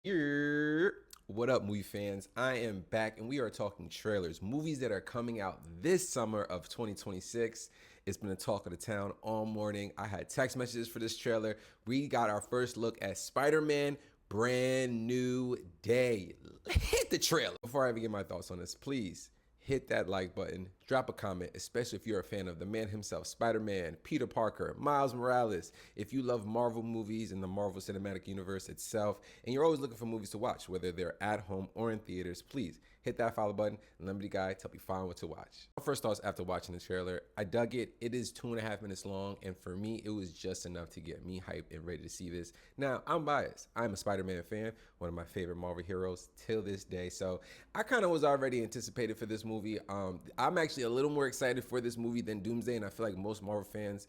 What up, movie fans? I am back and we are talking trailers, movies that are coming out this summer of 2026. It's been a talk of the town all morning. I had text messages for this trailer. We got our first look at Spider-Man Brand New Day. Hit the trailer. Before I even get my thoughts on this, please hit that like button, drop a comment, especially if you're a fan of the man himself, Spider-Man, Peter Parker, Miles Morales. If you love Marvel movies and the Marvel Cinematic Universe itself, and you're always looking for movies to watch, whether they're at home or in theaters, please hit that follow button and let me be the guy tell you find what to watch. My first thoughts after watching the trailer, I dug it. It is 2.5 minutes long, and for me, it was just enough to get me hyped and ready to see this. Now, I'm biased. I'm a Spider-Man fan, one of my favorite Marvel heroes till this day, so I kind of was already anticipated for this movie. I'm actually a little more excited for this movie than Doomsday, and I feel like most Marvel fans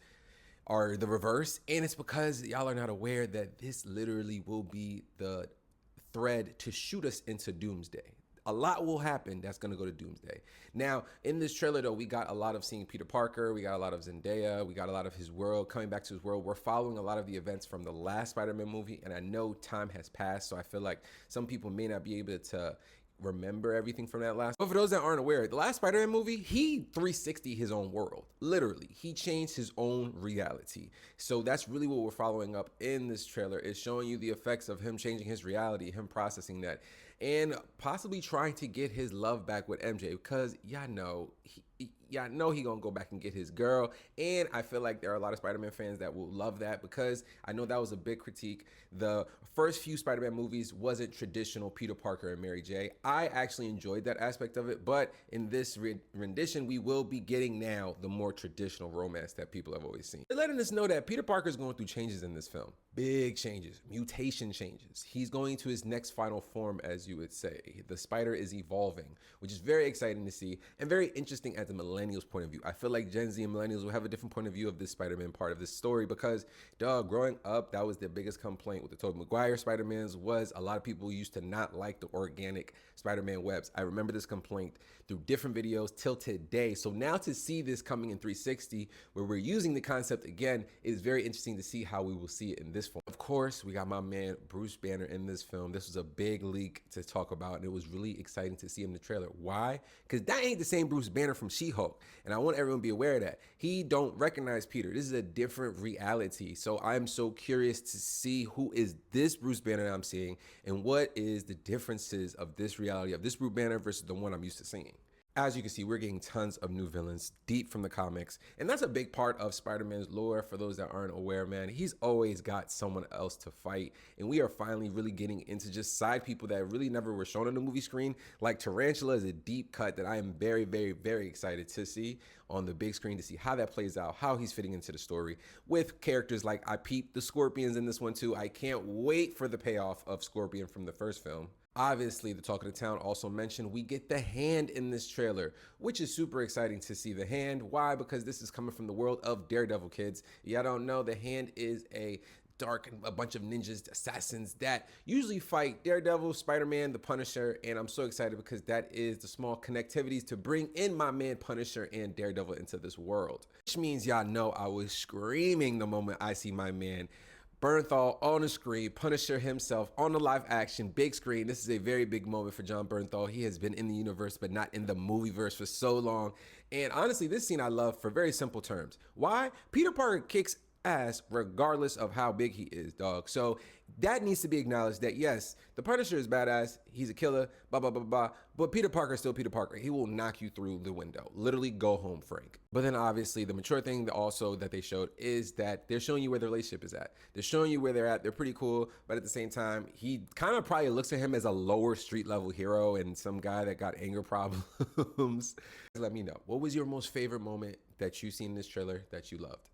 are the reverse. And it's because y'all are not aware that this literally will be the thread to shoot us into Doomsday. A lot will happen that's going to go to Doomsday. Now, in this trailer, though, we got a lot of seeing Peter Parker. We got a lot of Zendaya. We got a lot of his world, coming back to his world. We're following a lot of the events from the last Spider-Man movie, and I know time has passed, so I feel like some people may not be able to remember everything from that last. But for those that aren't aware, the last Spider-Man movie, he 360 his own world. Literally, he changed his own reality. So that's really what we're following up in this trailer, is showing you the effects of him changing his reality, him processing that, and possibly trying to get his love back with MJ, because y'all know he gonna go back and get his girl. And I feel like there are a lot of Spider-Man fans that will love that, because I know that was a big critique. The first few Spider-Man movies wasn't traditional Peter Parker and Mary J. I actually enjoyed that aspect of it, but in this rendition, we will be getting now the more traditional romance that people have always seen. They're letting us know that Peter Parker is going through changes in this film. Big changes, mutation changes. He's going to his next final form, as you would say. The spider is evolving, which is very exciting to see and very interesting at the millennials' point of view. I feel like Gen Z and millennials will have a different point of view of this Spider-Man part of this story, because, dog, growing up, that was the biggest complaint with the Tobey Maguire Spider-Mans, was a lot of people used to not like the organic Spider-Man webs. I remember this complaint through different videos till today. So now to see this coming in 360, where we're using the concept again, it is very interesting to see how we will see it in this form. Of course, we got my man Bruce Banner in this film. This was a big leak to talk about, and it was really exciting to see him in the trailer. Why? Because that ain't the same Bruce Banner from She-Hulk, and I want everyone to be aware of that. He don't recognize Peter. This is a different reality. So I'm so curious to see who is this Bruce Banner that I'm seeing, and what is the differences of this reality of this Bruce Banner versus the one I'm used to seeing. As you can see, we're getting tons of new villains deep from the comics, and that's a big part of Spider-Man's lore. For those that aren't aware, man, he's always got someone else to fight, and we are finally really getting into just side people that really never were shown on the movie screen. Like Tarantula is a deep cut that I am very, very, very excited to see on the big screen, to see how that plays out, how he's fitting into the story with characters like, I peeped the Scorpions in this one too. I can't wait for the payoff of Scorpion from the first film. Obviously, the talk of the town also mentioned we get the Hand in this trailer, which is super exciting to see the Hand. Why? Because this is coming from the world of Daredevil, kids. Y'all don't know, the Hand is a bunch of ninjas, assassins that usually fight Daredevil, Spider-Man, the Punisher, and I'm so excited because that is the small connectivities to bring in my man Punisher and Daredevil into this world. Which means y'all know I was screaming the moment I see my man Bernthal on the screen, Punisher himself on the live action big screen. This is a very big moment for Jon Bernthal. He has been in the universe, but not in the movieverse for so long. And honestly, this scene I love for very simple terms. Why? Peter Parker kicks ass regardless of how big he is, dog. So that needs to be acknowledged, that yes, the Punisher is badass, he's a killer, blah blah blah blah, but Peter Parker is still Peter Parker. He will knock you through the window. Literally, go home, Frank. But then obviously the mature thing also that they showed is that they're showing you where the relationship is at. They're showing you where they're at. They're pretty cool, but at the same time, he kind of probably looks at him as a lower street level hero and some guy that got anger problems. Let me know, what was your most favorite moment that you seen in this trailer that you loved?